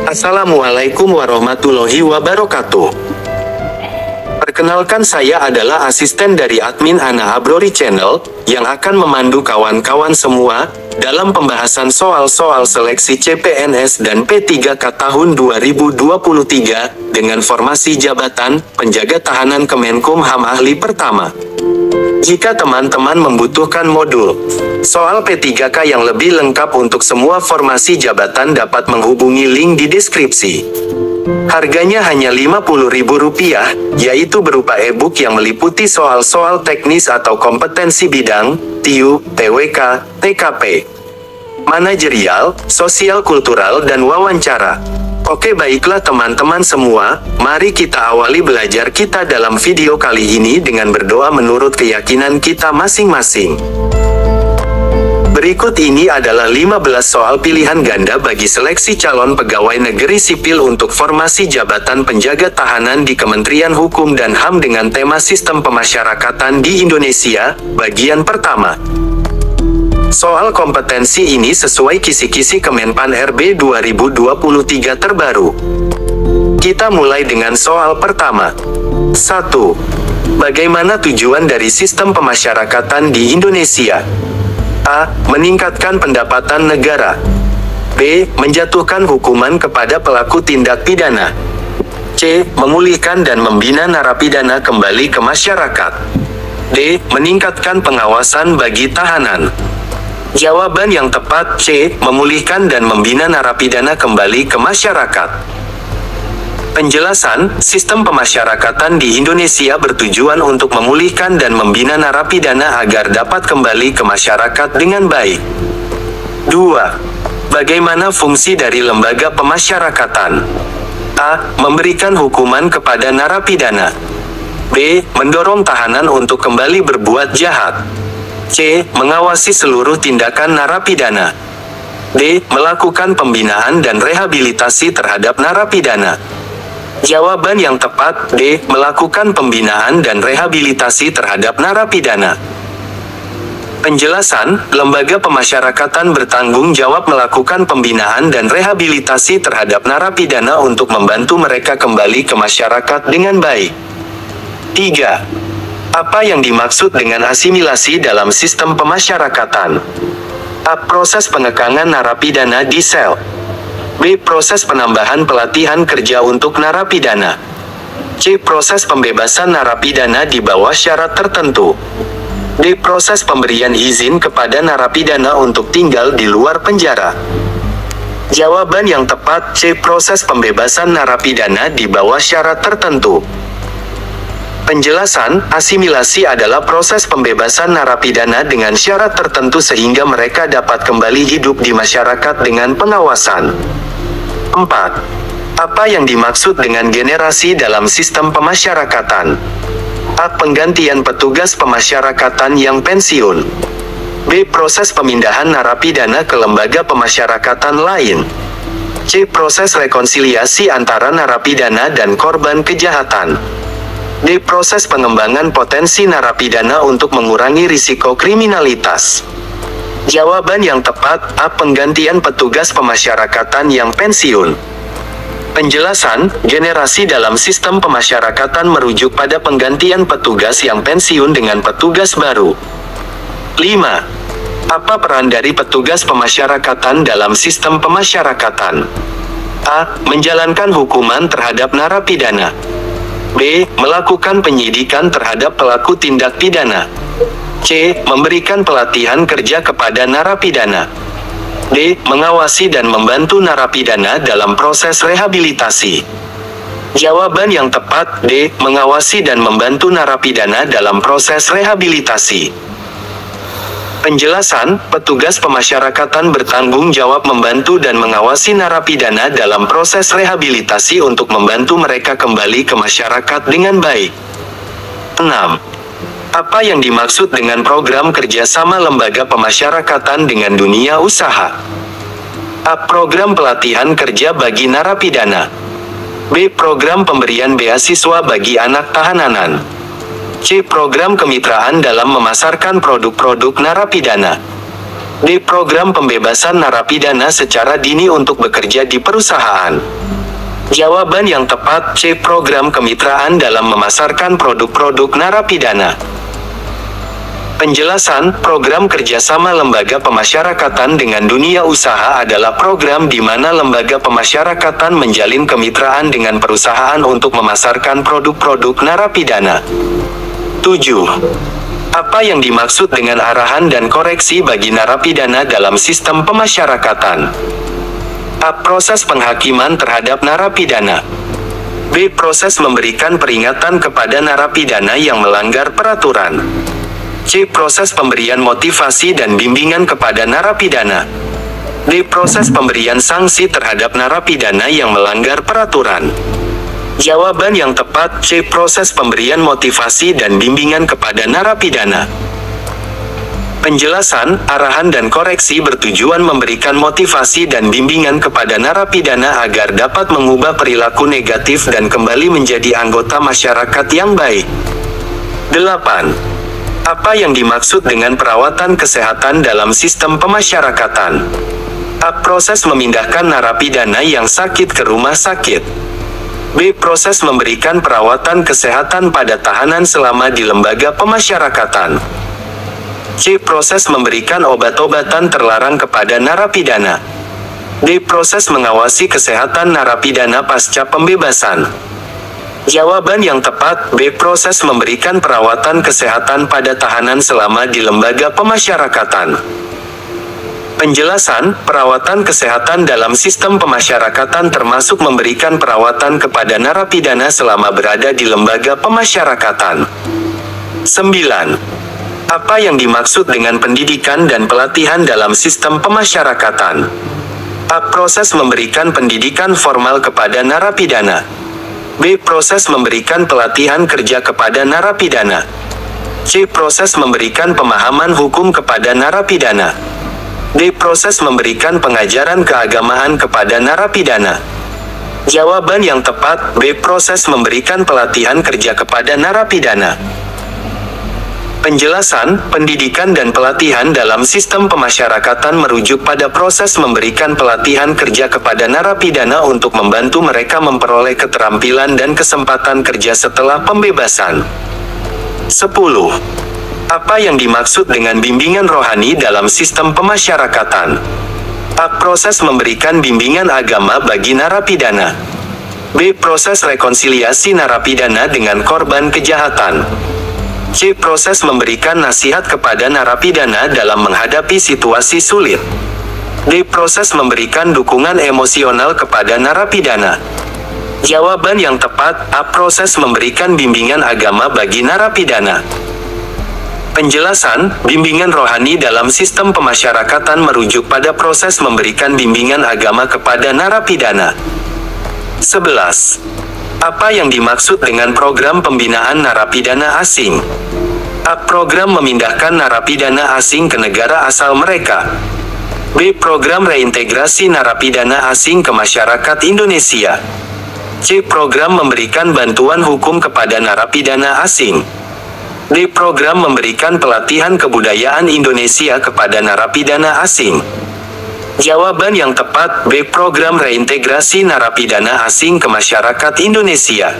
Assalamualaikum warahmatullahi wabarakatuh. Perkenalkan, saya adalah asisten dari admin Ana Abrori Channel, yang akan memandu kawan-kawan semua, dalam pembahasan soal-soal seleksi CPNS dan P3K tahun 2023, dengan formasi jabatan, penjaga tahanan Kemenkumham ahli pertama. Jika teman-teman membutuhkan modul soal P3K yang lebih lengkap untuk semua formasi jabatan, dapat menghubungi link di deskripsi. Harganya hanya Rp50.000, yaitu berupa e-book yang meliputi soal-soal teknis atau kompetensi bidang, TIU, TWK, TKP, manajerial, sosial kultural dan wawancara. Oke, baiklah teman-teman semua, mari kita awali belajar kita dalam video kali ini dengan berdoa menurut keyakinan kita masing-masing. Berikut ini adalah 15 soal pilihan ganda bagi seleksi calon pegawai negeri sipil untuk formasi jabatan penjaga tahanan di Kementerian Hukum dan HAM dengan tema Sistem Pemasyarakatan di Indonesia, bagian pertama. Soal kompetensi ini sesuai kisi-kisi Kemenpan RB 2023 terbaru. Kita mulai dengan soal pertama. 1. Bagaimana tujuan dari sistem pemasyarakatan di Indonesia? A. Meningkatkan pendapatan negara. B. Menjatuhkan hukuman kepada pelaku tindak pidana. C. Memulihkan dan membina narapidana kembali ke masyarakat. D. Meningkatkan pengawasan bagi tahanan. Jawaban yang tepat C. Memulihkan dan membina narapidana kembali ke masyarakat. Penjelasan, sistem pemasyarakatan di Indonesia bertujuan untuk memulihkan dan membina narapidana agar dapat kembali ke masyarakat dengan baik. 2. Bagaimana fungsi dari lembaga pemasyarakatan? A. Memberikan hukuman kepada narapidana. B. Mendorong tahanan untuk kembali berbuat jahat. C. Mengawasi seluruh tindakan narapidana. D. Melakukan pembinaan dan rehabilitasi terhadap narapidana. Jawaban yang tepat D. Melakukan pembinaan dan rehabilitasi terhadap narapidana. Penjelasan, lembaga pemasyarakatan bertanggung jawab melakukan pembinaan dan rehabilitasi terhadap narapidana untuk membantu mereka kembali ke masyarakat dengan baik. 3. Apa yang dimaksud dengan asimilasi dalam sistem pemasyarakatan? A. Proses pengekangan narapidana di sel. B. Proses penambahan pelatihan kerja untuk narapidana. C. Proses pembebasan narapidana di bawah syarat tertentu. D. Proses pemberian izin kepada narapidana untuk tinggal di luar penjara. Jawaban yang tepat C. Proses pembebasan narapidana di bawah syarat tertentu. Penjelasan, asimilasi adalah proses pembebasan narapidana dengan syarat tertentu sehingga mereka dapat kembali hidup di masyarakat dengan pengawasan. 4. Apa yang dimaksud dengan generasi dalam sistem pemasyarakatan? A. Penggantian petugas pemasyarakatan yang pensiun. B. Proses pemindahan narapidana ke lembaga pemasyarakatan lain. C. Proses rekonsiliasi antara narapidana dan korban kejahatan. D. Proses pengembangan potensi narapidana untuk mengurangi risiko kriminalitas. Jawaban yang tepat A. Penggantian petugas pemasyarakatan yang pensiun. Penjelasan, generasi dalam sistem pemasyarakatan merujuk pada penggantian petugas yang pensiun dengan petugas baru. 5. Apa peran dari petugas pemasyarakatan dalam sistem pemasyarakatan? A. Menjalankan hukuman terhadap narapidana. B. Melakukan penyidikan terhadap pelaku tindak pidana. C. Memberikan pelatihan kerja kepada narapidana. D. Mengawasi dan membantu narapidana dalam proses rehabilitasi. Jawaban yang tepat D. Mengawasi dan membantu narapidana dalam proses rehabilitasi. Penjelasan, petugas pemasyarakatan bertanggung jawab membantu dan mengawasi narapidana dalam proses rehabilitasi untuk membantu mereka kembali ke masyarakat dengan baik. 6. Apa yang dimaksud dengan program kerjasama lembaga pemasyarakatan dengan dunia usaha? A. Program pelatihan kerja bagi narapidana. B. Program pemberian beasiswa bagi anak tahanan. C. Program kemitraan dalam memasarkan produk-produk narapidana. D. Program pembebasan narapidana secara dini untuk bekerja di perusahaan. Jawaban yang tepat C. Program kemitraan dalam memasarkan produk-produk narapidana. Penjelasan, program kerjasama lembaga pemasyarakatan dengan dunia usaha adalah program di mana lembaga pemasyarakatan menjalin kemitraan dengan perusahaan untuk memasarkan produk-produk narapidana. 7. Apa yang dimaksud dengan arahan dan koreksi bagi narapidana dalam sistem pemasyarakatan? A. Proses penghakiman terhadap narapidana. B. Proses memberikan peringatan kepada narapidana yang melanggar peraturan. C. Proses pemberian motivasi dan bimbingan kepada narapidana. D. Proses pemberian sanksi terhadap narapidana yang melanggar peraturan. Jawaban yang tepat C. Proses pemberian motivasi dan bimbingan kepada narapidana. Penjelasan, arahan dan koreksi bertujuan memberikan motivasi dan bimbingan kepada narapidana agar dapat mengubah perilaku negatif dan kembali menjadi anggota masyarakat yang baik. 8. Apa yang dimaksud dengan perawatan kesehatan dalam sistem pemasyarakatan? A. Proses memindahkan narapidana yang sakit ke rumah sakit. B. Proses memberikan perawatan kesehatan pada tahanan selama di lembaga pemasyarakatan. C. Proses memberikan obat-obatan terlarang kepada narapidana. D. Proses mengawasi kesehatan narapidana pasca pembebasan. Jawaban yang tepat B. Proses memberikan perawatan kesehatan pada tahanan selama di lembaga pemasyarakatan. Penjelasan, perawatan kesehatan dalam sistem pemasyarakatan termasuk memberikan perawatan kepada narapidana selama berada di lembaga pemasyarakatan. 9. Apa yang dimaksud dengan pendidikan dan pelatihan dalam sistem pemasyarakatan? A. Proses memberikan pendidikan formal kepada narapidana. B. Proses memberikan pelatihan kerja kepada narapidana. C. Proses memberikan pemahaman hukum kepada narapidana. D. Proses memberikan pengajaran keagamaan kepada narapidana. Jawaban yang tepat B. Proses memberikan pelatihan kerja kepada narapidana. Penjelasan, pendidikan dan pelatihan dalam sistem pemasyarakatan merujuk pada proses memberikan pelatihan kerja kepada narapidana untuk membantu mereka memperoleh keterampilan dan kesempatan kerja setelah pembebasan. 10. Apa yang dimaksud dengan bimbingan rohani dalam sistem pemasyarakatan? A. Proses memberikan bimbingan agama bagi narapidana. B. Proses rekonsiliasi narapidana dengan korban kejahatan. C. Proses memberikan nasihat kepada narapidana dalam menghadapi situasi sulit. D. Proses memberikan dukungan emosional kepada narapidana. Jawaban yang tepat A. Proses memberikan bimbingan agama bagi narapidana. Penjelasan, bimbingan rohani dalam sistem pemasyarakatan merujuk pada proses memberikan bimbingan agama kepada narapidana. 11. Apa yang dimaksud dengan program pembinaan narapidana asing? A. Program memindahkan narapidana asing ke negara asal mereka. B. Program reintegrasi narapidana asing ke masyarakat Indonesia. C. Program memberikan bantuan hukum kepada narapidana asing. D. Program memberikan pelatihan kebudayaan Indonesia kepada narapidana asing. Jawaban yang tepat B. Program reintegrasi narapidana asing ke masyarakat Indonesia.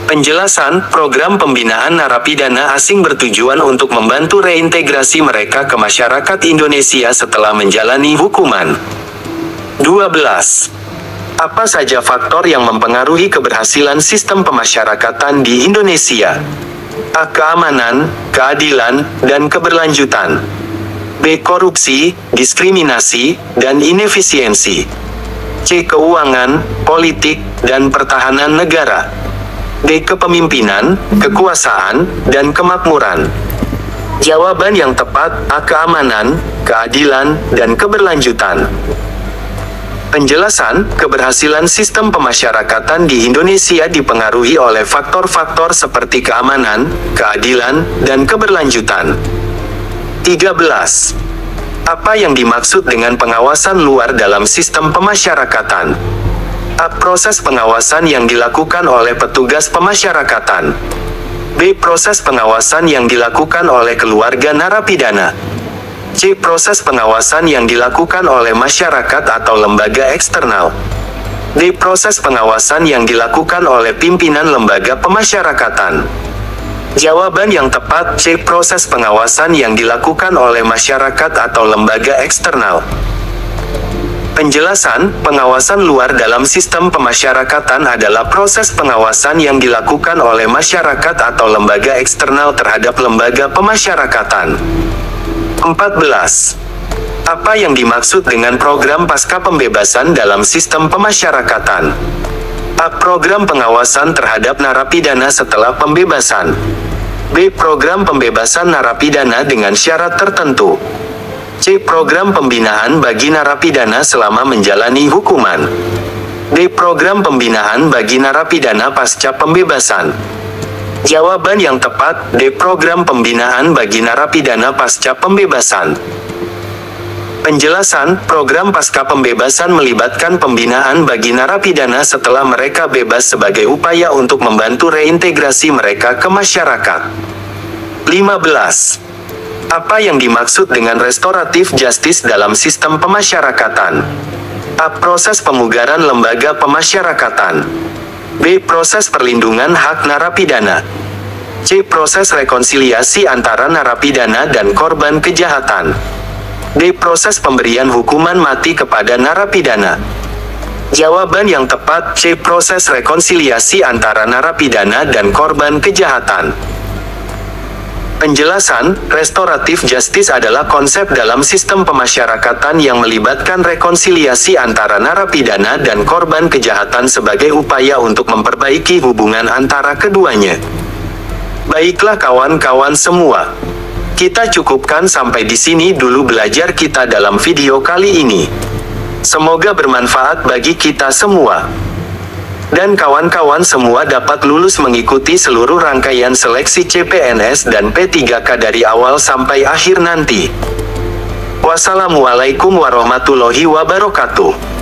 Penjelasan, program pembinaan narapidana asing bertujuan untuk membantu reintegrasi mereka ke masyarakat Indonesia setelah menjalani hukuman. 12. Apa saja faktor yang mempengaruhi keberhasilan sistem pemasyarakatan di Indonesia? A. Keamanan, keadilan, dan keberlanjutan. B. Korupsi, diskriminasi, dan inefisiensi. C. Keuangan, politik, dan pertahanan negara. D. Kepemimpinan, kekuasaan, dan kemakmuran. Jawaban yang tepat A. Keamanan, keadilan, dan keberlanjutan. Penjelasan, keberhasilan sistem pemasyarakatan di Indonesia dipengaruhi oleh faktor-faktor seperti keamanan, keadilan, dan keberlanjutan. 13. Apa yang dimaksud dengan pengawasan luar dalam sistem pemasyarakatan? A. Proses pengawasan yang dilakukan oleh petugas pemasyarakatan. B. Proses pengawasan yang dilakukan oleh keluarga narapidana. C. Proses pengawasan yang dilakukan oleh masyarakat atau lembaga eksternal. D. Proses pengawasan yang dilakukan oleh pimpinan lembaga pemasyarakatan. Jawaban yang tepat C. Proses pengawasan yang dilakukan oleh masyarakat atau lembaga eksternal. Penjelasan, pengawasan luar dalam sistem pemasyarakatan adalah proses pengawasan yang dilakukan oleh masyarakat atau lembaga eksternal terhadap lembaga pemasyarakatan. 14. Apa yang dimaksud dengan program pasca pembebasan dalam sistem pemasyarakatan? A. Program pengawasan terhadap narapidana setelah pembebasan. B. Program pembebasan narapidana dengan syarat tertentu. C. Program pembinaan bagi narapidana selama menjalani hukuman. D. Program pembinaan bagi narapidana pasca pembebasan. Jawaban yang tepat D. Program pembinaan bagi narapidana pasca pembebasan. Penjelasan, program pasca pembebasan melibatkan pembinaan bagi narapidana setelah mereka bebas sebagai upaya untuk membantu reintegrasi mereka ke masyarakat. 15. Apa yang dimaksud dengan restoratif justice dalam sistem pemasyarakatan? A. Proses pemugaran lembaga pemasyarakatan. B. Proses perlindungan hak narapidana. C. Proses rekonsiliasi antara narapidana dan korban kejahatan. D. Proses pemberian hukuman mati kepada narapidana. Jawaban yang tepat C. Proses rekonsiliasi antara narapidana dan korban kejahatan. Penjelasan, restoratif justice adalah konsep dalam sistem pemasyarakatan yang melibatkan rekonsiliasi antara narapidana dan korban kejahatan sebagai upaya untuk memperbaiki hubungan antara keduanya. Baiklah kawan-kawan semua. Kita cukupkan sampai di sini dulu belajar kita dalam video kali ini. Semoga bermanfaat bagi kita semua. Dan kawan-kawan semua dapat lulus mengikuti seluruh rangkaian seleksi CPNS dan P3K dari awal sampai akhir nanti. Wassalamualaikum warahmatullahi wabarakatuh.